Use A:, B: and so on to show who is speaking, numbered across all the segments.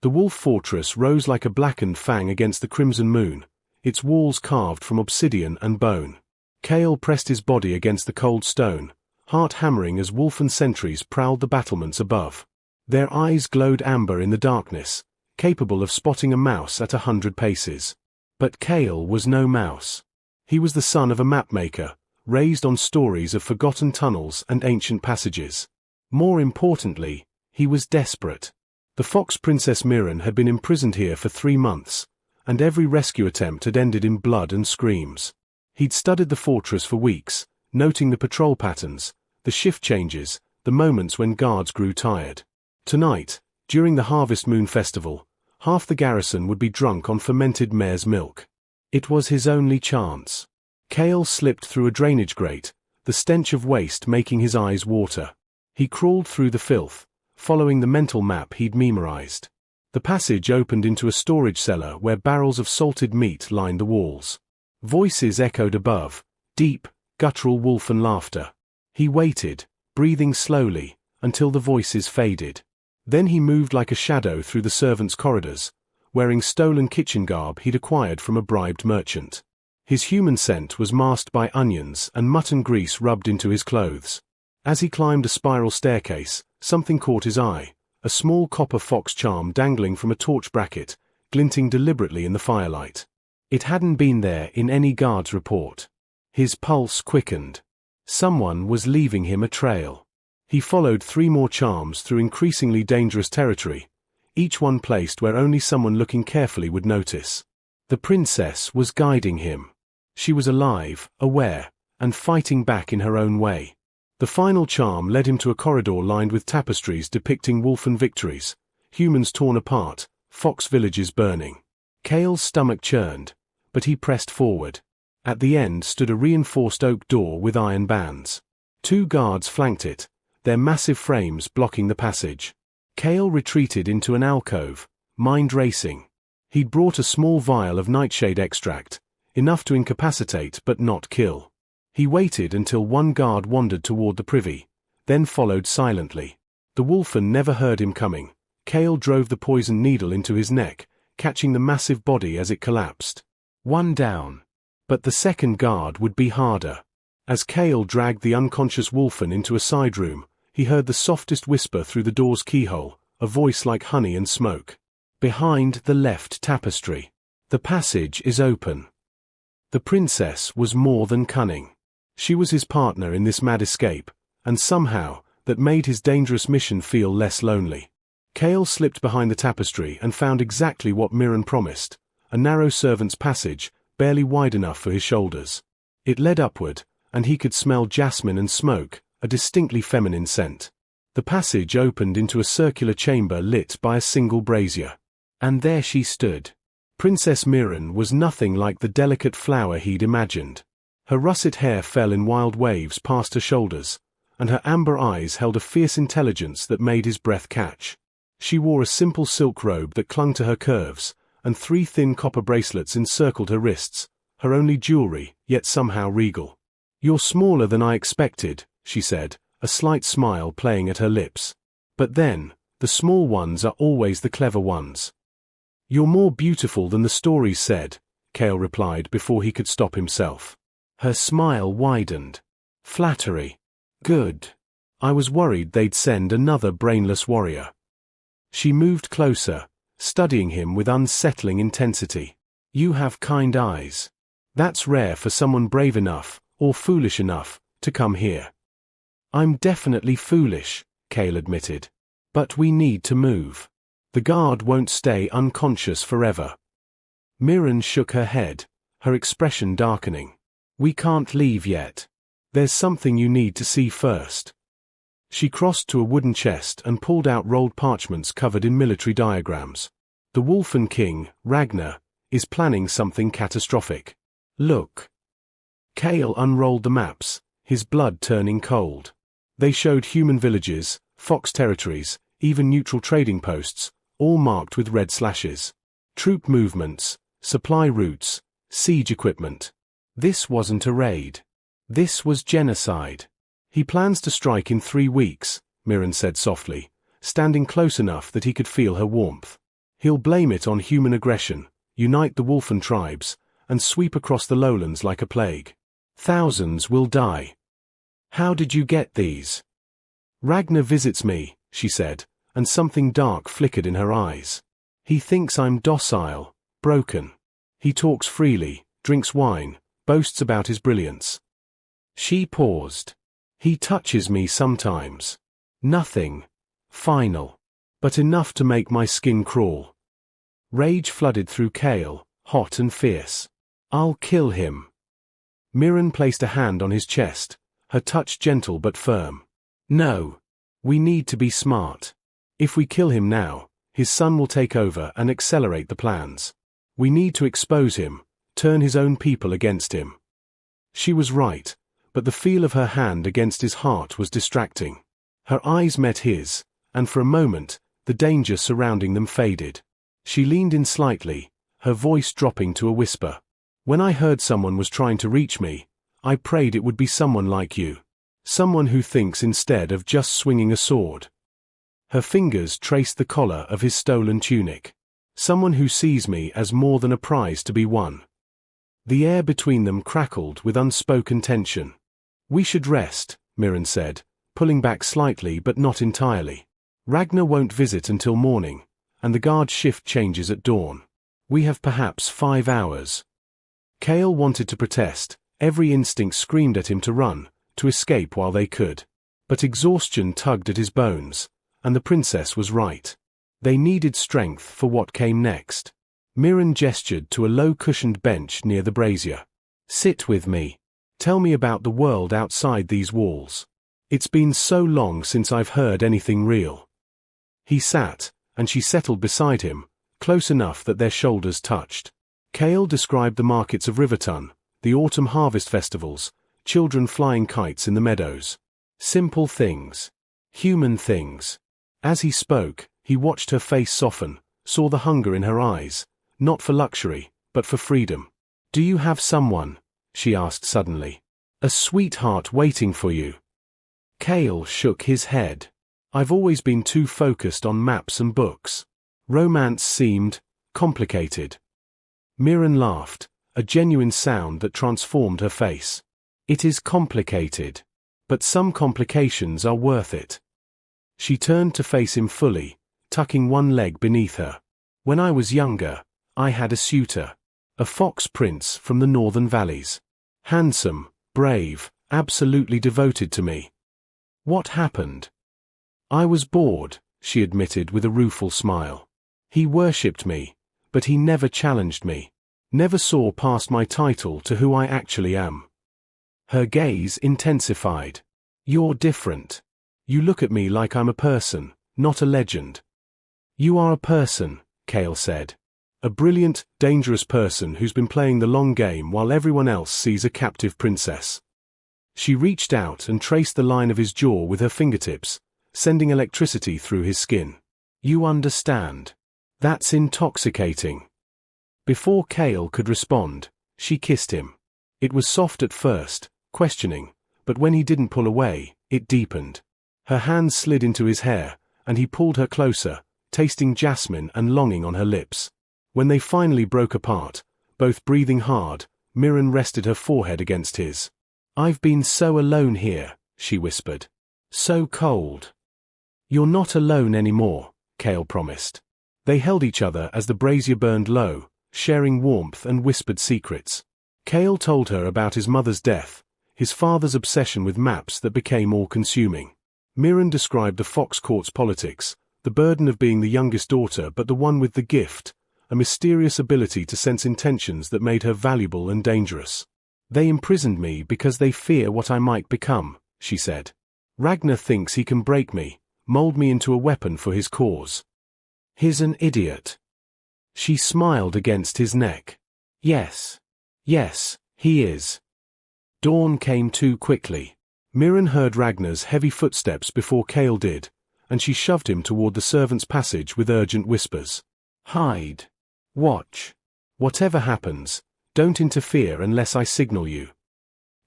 A: The wolf fortress rose like a blackened fang against the crimson moon, its walls carved from obsidian and bone. Cale pressed his body against the cold stone, heart hammering as wolfen sentries prowled the battlements above. Their eyes glowed amber in the darkness, capable of spotting a mouse at 100 paces. But Cale was no mouse. He was the son of a mapmaker, raised on stories of forgotten tunnels and ancient passages. More importantly, he was desperate. The fox Princess Mirren had been imprisoned here for 3 months, and every rescue attempt had ended in blood and screams. He'd studied the fortress for weeks, noting the patrol patterns, the shift changes, the moments when guards grew tired. Tonight, during the Harvest Moon Festival, half the garrison would be drunk on fermented mare's milk. It was his only chance. Cale slipped through a drainage grate, the stench of waste making his eyes water. He crawled through the filth, following the mental map he'd memorized. The passage opened into a storage cellar where barrels of salted meat lined the walls. Voices echoed above, deep, guttural wolfen laughter. He waited, breathing slowly, until the voices faded. Then he moved like a shadow through the servants' corridors, wearing stolen kitchen garb he'd acquired from a bribed merchant. His human scent was masked by onions and mutton grease rubbed into his clothes. As he climbed a spiral staircase, something caught his eye, a small copper fox charm dangling from a torch bracket, glinting deliberately in the firelight. It hadn't been there in any guard's report. His pulse quickened. Someone was leaving him a trail. He followed 3 more charms through increasingly dangerous territory, each one placed where only someone looking carefully would notice. The princess was guiding him. She was alive, aware, and fighting back in her own way. The final charm led him to a corridor lined with tapestries depicting wolfen victories, humans torn apart, fox villages burning. Cale's stomach churned, but he pressed forward. At the end stood a reinforced oak door with iron bands. 2 guards flanked it, their massive frames blocking the passage. Cale retreated into an alcove, mind racing. He'd brought a small vial of nightshade extract, enough to incapacitate but not kill. He waited until one guard wandered toward the privy, then followed silently. The wolfen never heard him coming. Cale drove the poisoned needle into his neck, catching the massive body as it collapsed. 1 down. But the second guard would be harder. As Cale dragged the unconscious wolfen into a side room, he heard the softest whisper through the door's keyhole, a voice like honey and smoke. Behind the left tapestry. The passage is open. The princess was more than cunning. She was his partner in this mad escape, and somehow, that made his dangerous mission feel less lonely. Cale slipped behind the tapestry and found exactly what Mirren promised, a narrow servant's passage, barely wide enough for his shoulders. It led upward, and he could smell jasmine and smoke, a distinctly feminine scent. The passage opened into a circular chamber lit by a single brazier. And there she stood. Princess Mirren was nothing like the delicate flower he'd imagined. Her russet hair fell in wild waves past her shoulders, and her amber eyes held a fierce intelligence that made his breath catch. She wore a simple silk robe that clung to her curves, and 3 thin copper bracelets encircled her wrists, her only jewelry, yet somehow regal. "You're smaller than I expected," she said, a slight smile playing at her lips. "But then, the small ones are always the clever ones." "You're more beautiful than the stories said," Cale replied before he could stop himself. Her smile widened. "Flattery. Good. I was worried they'd send another brainless warrior." She moved closer, studying him with unsettling intensity. "You have kind eyes. That's rare for someone brave enough, or foolish enough, to come here." "I'm definitely foolish," Cale admitted. "But we need to move. The guard won't stay unconscious forever." Mirren shook her head, her expression darkening. "We can't leave yet. There's something you need to see first." She crossed to a wooden chest and pulled out rolled parchments covered in military diagrams. "The Wolfen King, Ragnar, is planning something catastrophic. Look." Cale unrolled the maps, his blood turning cold. They showed human villages, fox territories, even neutral trading posts, all marked with red slashes. Troop movements, supply routes, siege equipment. This wasn't a raid. This was genocide. "He plans to strike in 3 weeks, Mirren said softly, standing close enough that he could feel her warmth. He'll blame it on human aggression, unite the Wolfen tribes, and sweep across the lowlands like a plague. Thousands will die. How did you get these? Ragnar visits me, she said, and something dark flickered in her eyes. He thinks I'm docile, broken. He talks freely, drinks wine, boasts about his brilliance. She paused. He touches me sometimes. Nothing final, but enough to make my skin crawl. Rage flooded through Cale, hot and fierce. I'll kill him. Mirren placed a hand on his chest, her touch gentle but firm. No. We need to be smart. If we kill him now, his son will take over and accelerate the plans. We need to expose him, turn his own people against him. She was right, but the feel of her hand against his heart was distracting. Her eyes met his, and for a moment, the danger surrounding them faded. She leaned in slightly, her voice dropping to a whisper. When I heard someone was trying to reach me, I prayed it would be someone like you. Someone who thinks instead of just swinging a sword. Her fingers traced the collar of his stolen tunic. Someone who sees me as more than a prize to be won. The air between them crackled with unspoken tension. We should rest, Mirren said, pulling back slightly but not entirely. Ragnar won't visit until morning, and the guard shift changes at dawn. We have perhaps 5 hours. Cale wanted to protest, every instinct screamed at him to run, to escape while they could. But exhaustion tugged at his bones, and the princess was right. They needed strength for what came next. Mirren gestured to a low-cushioned bench near the brazier. Sit with me. Tell me about the world outside these walls. It's been so long since I've heard anything real. He sat, and she settled beside him, close enough that their shoulders touched. Cale described the markets of Riverton, the autumn harvest festivals, children flying kites in the meadows. Simple things. Human things. As he spoke, he watched her face soften, saw the hunger in her eyes, not for luxury, but for freedom. Do you have someone? She asked suddenly. A sweetheart waiting for you? Cale shook his head. I've always been too focused on maps and books. Romance seemed complicated. Mirren laughed, a genuine sound that transformed her face. It is complicated. But some complications are worth it. She turned to face him fully, tucking one leg beneath her. When I was younger, I had a suitor. A fox prince from the northern valleys. Handsome, brave, absolutely devoted to me. What happened? I was bored, she admitted with a rueful smile. He worshipped me, but he never challenged me. Never saw past my title to who I actually am. Her gaze intensified. You're different. You look at me like I'm a person, not a legend. You are a person, Cale said. A brilliant, dangerous person who's been playing the long game while everyone else sees a captive princess. She reached out and traced the line of his jaw with her fingertips, sending electricity through his skin. You understand. That's intoxicating. Before Cale could respond, she kissed him. It was soft at first, questioning, but when he didn't pull away, it deepened. Her hands slid into his hair, and he pulled her closer, tasting jasmine and longing on her lips. When they finally broke apart, both breathing hard, Mirren rested her forehead against his. I've been so alone here, she whispered. So cold. You're not alone anymore, Cale promised. They held each other as the brazier burned low, sharing warmth and whispered secrets. Cale told her about his mother's death, his father's obsession with maps that became all-consuming. Mirren described the Fox Court's politics, the burden of being the youngest daughter but the one with the gift, a mysterious ability to sense intentions that made her valuable and dangerous. They imprisoned me because they fear what I might become, she said. Ragnar thinks he can break me, mold me into a weapon for his cause. He's an idiot. She smiled against his neck. Yes, he is. Dawn came too quickly. Mirren heard Ragnar's heavy footsteps before Cale did, and she shoved him toward the servants' passage with urgent whispers. Hide. Watch. Whatever happens, don't interfere unless I signal you.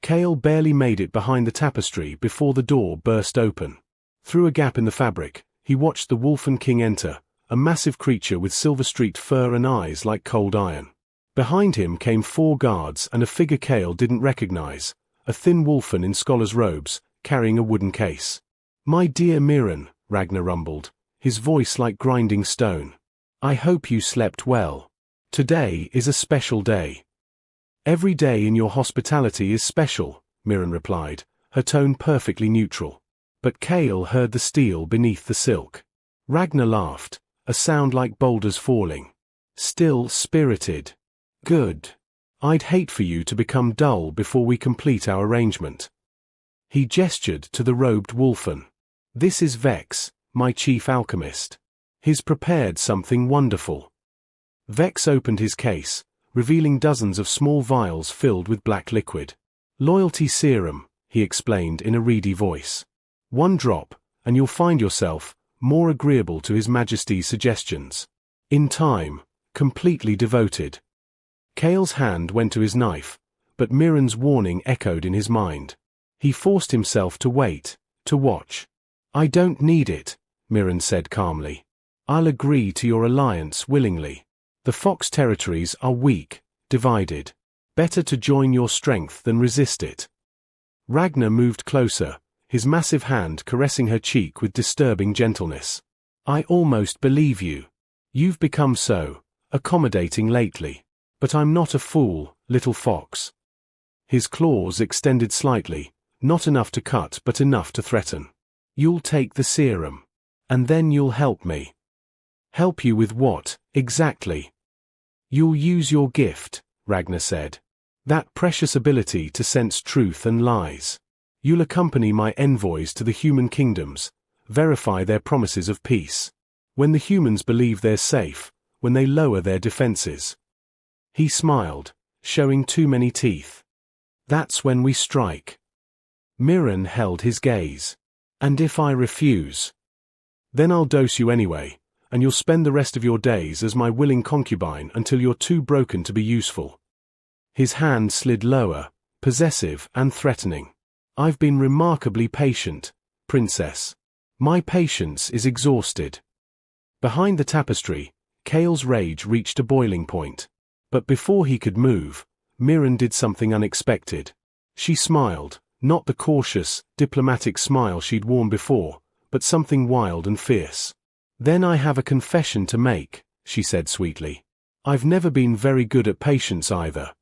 A: Cale barely made it behind the tapestry before the door burst open. Through a gap in the fabric, he watched the Wolfen King enter, a massive creature with silver-streaked fur and eyes like cold iron. Behind him came 4 guards and a figure Kale didn't recognize, a thin wolfen in scholar's robes, carrying a wooden case. "My dear Mirren," Ragnar rumbled, his voice like grinding stone. "I hope you slept well. Today is a special day." "Every day in your hospitality is special," Mirren replied, her tone perfectly neutral. But Kale heard the steel beneath the silk. Ragnar laughed, a sound like boulders falling. "Still spirited. Good. I'd hate for you to become dull before we complete our arrangement." He gestured to the robed wolfen. "This is Vex, my chief alchemist. He's prepared something wonderful." Vex opened his case, revealing dozens of small vials filled with black liquid. "Loyalty serum," he explained in a reedy voice. "1 drop, and you'll find yourself more agreeable to His Majesty's suggestions. In time, completely devoted." Kale's hand went to his knife, but Mirren's warning echoed in his mind. He forced himself to wait, to watch. "I don't need it," Mirren said calmly. "I'll agree to your alliance willingly. The Fox territories are weak, divided. Better to join your strength than resist it." Ragnar moved closer, his massive hand caressing her cheek with disturbing gentleness. "I almost believe you. You've become so accommodating lately. But I'm not a fool, little fox." His claws extended slightly, not enough to cut but enough to threaten. "You'll take the serum. And then you'll help me." "Help you with what, exactly?" "You'll use your gift," Ragnar said. "That precious ability to sense truth and lies. You'll accompany my envoys to the human kingdoms, verify their promises of peace. When the humans believe they're safe, when they lower their defenses." He smiled, showing too many teeth. "That's when we strike." Mirren held his gaze. "And if I refuse?" "Then I'll dose you anyway, and you'll spend the rest of your days as my willing concubine until you're too broken to be useful." His hand slid lower, possessive and threatening. "I've been remarkably patient, Princess. My patience is exhausted." Behind the tapestry, Kale's rage reached a boiling point. But before he could move, Mirren did something unexpected. She smiled, not the cautious, diplomatic smile she'd worn before, but something wild and fierce. "Then I have a confession to make," she said sweetly. "I've never been very good at patience either."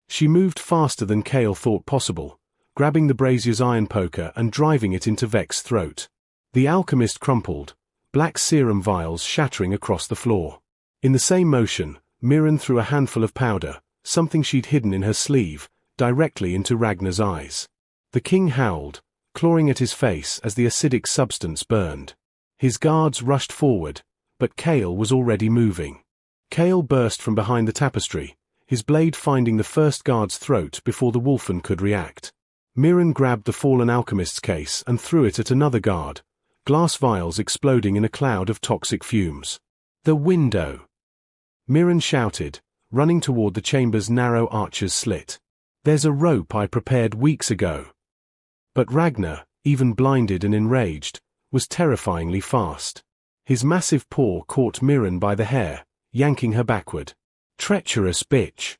A: She moved faster than Kale thought possible, grabbing the brazier's iron poker and driving it into Vex's throat. The alchemist crumpled, black serum vials shattering across the floor. In the same motion, Mirren threw a handful of powder, something she'd hidden in her sleeve, directly into Ragnar's eyes. The king howled, clawing at his face as the acidic substance burned. His guards rushed forward, but Kale was already moving. Kale burst from behind the tapestry, his blade finding the first guard's throat before the wolfen could react. Mirren grabbed the fallen alchemist's case and threw it at another guard, glass vials exploding in a cloud of toxic fumes. "The window!" Mirren shouted, running toward the chamber's narrow archer's slit. "There's a rope I prepared weeks ago." But Ragnar, even blinded and enraged, was terrifyingly fast. His massive paw caught Mirren by the hair, yanking her backward. "Treacherous bitch!"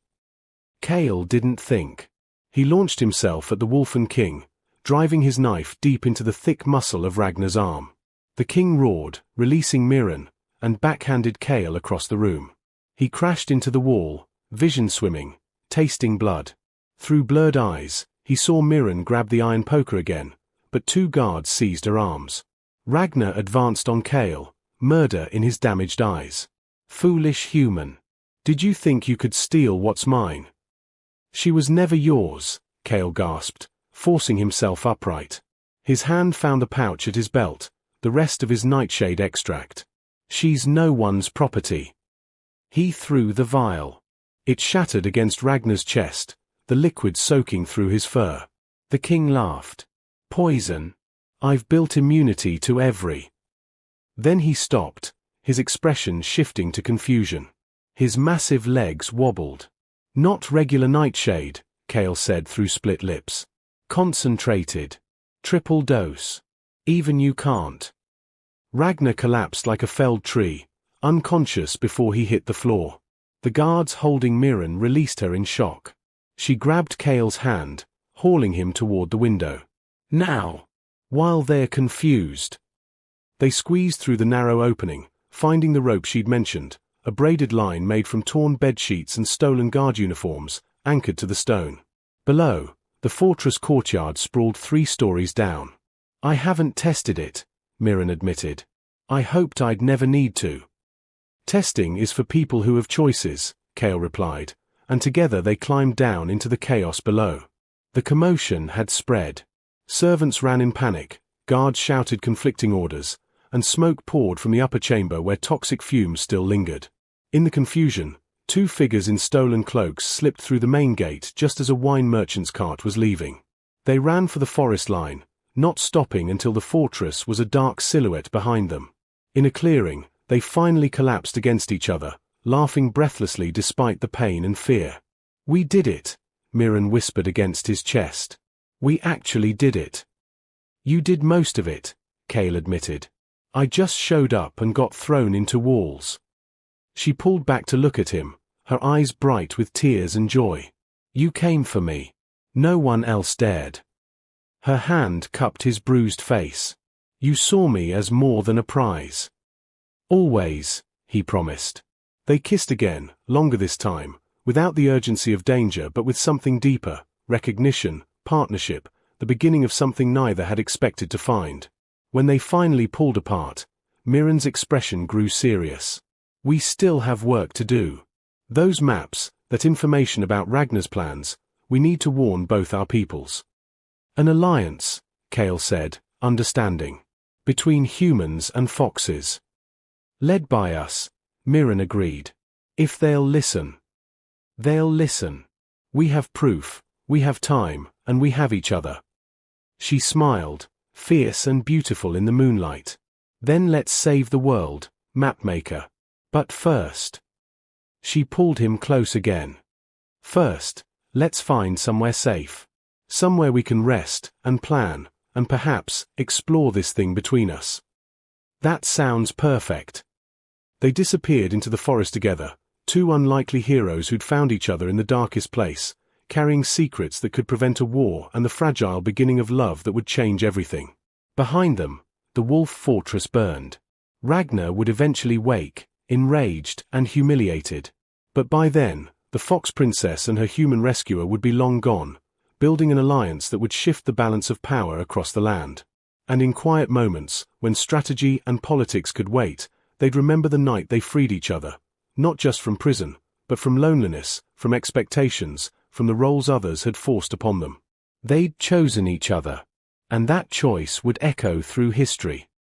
A: Kale didn't think. He launched himself at the Wolfen King, driving his knife deep into the thick muscle of Ragnar's arm. The king roared, releasing Mirren, and backhanded Kale across the room. He crashed into the wall, vision swimming, tasting blood. Through blurred eyes, he saw Mirren grab the iron poker again, but 2 guards seized her arms. Ragnar advanced on Kale, murder in his damaged eyes. "Foolish human. Did you think you could steal what's mine?" "She was never yours," Kale gasped, forcing himself upright. His hand found the pouch at his belt, the rest of his nightshade extract. "She's no one's property." He threw the vial. It shattered against Ragnar's chest, the liquid soaking through his fur. The king laughed. "Poison? I've built immunity to every." Then he stopped, his expression shifting to confusion. His massive legs wobbled. "Not regular nightshade," Kale said through split lips. "Concentrated. Triple dose. Even you can't." Ragnar collapsed like a felled tree, unconscious before he hit the floor. The guards holding Mirren released her in shock. She grabbed Cale's hand, hauling him toward the window. Now! While they're confused. They squeezed through the narrow opening, finding the rope she'd mentioned, a braided line made from torn bedsheets and stolen guard uniforms, anchored to the stone. Below, the fortress courtyard sprawled 3 stories down. I haven't tested it, Mirren admitted. I hoped I'd never need to. Testing is for people who have choices, Cale replied, and together they climbed down into the chaos below. The commotion had spread. Servants ran in panic, guards shouted conflicting orders, and smoke poured from the upper chamber where toxic fumes still lingered. In the confusion, 2 figures in stolen cloaks slipped through the main gate just as a wine merchant's cart was leaving. They ran for the forest line, not stopping until the fortress was a dark silhouette behind them. In a clearing, they finally collapsed against each other, laughing breathlessly despite the pain and fear. We did it, Mirren whispered against his chest. We actually did it. You did most of it, Cale admitted. I just showed up and got thrown into walls. She pulled back to look at him, her eyes bright with tears and joy. You came for me. No one else dared. Her hand cupped his bruised face. You saw me as more than a prize. Always, he promised. They kissed again, longer this time, without the urgency of danger but with something deeper, recognition, partnership, the beginning of something neither had expected to find. When they finally pulled apart, Mirren's expression grew serious. We still have work to do. Those maps, that information about Ragnar's plans, we need to warn both our peoples. An alliance, Cale said, understanding. Between humans and foxes. Led by us, Mirren agreed. If they'll listen. They'll listen. We have proof, we have time, and we have each other. She smiled, fierce and beautiful in the moonlight. Then let's save the world, Mapmaker. But first. She pulled him close again. First, let's find somewhere safe. Somewhere we can rest, and plan, and perhaps, explore this thing between us. That sounds perfect. They disappeared into the forest together, 2 unlikely heroes who'd found each other in the darkest place, carrying secrets that could prevent a war and the fragile beginning of love that would change everything. Behind them, the wolf fortress burned. Ragnar would eventually wake, enraged and humiliated. But by then, the fox princess and her human rescuer would be long gone, building an alliance that would shift the balance of power across the land. And in quiet moments, when strategy and politics could wait, they'd remember the night they freed each other, not just from prison, but from loneliness, from expectations, from the roles others had forced upon them. They'd chosen each other, and that choice would echo through history.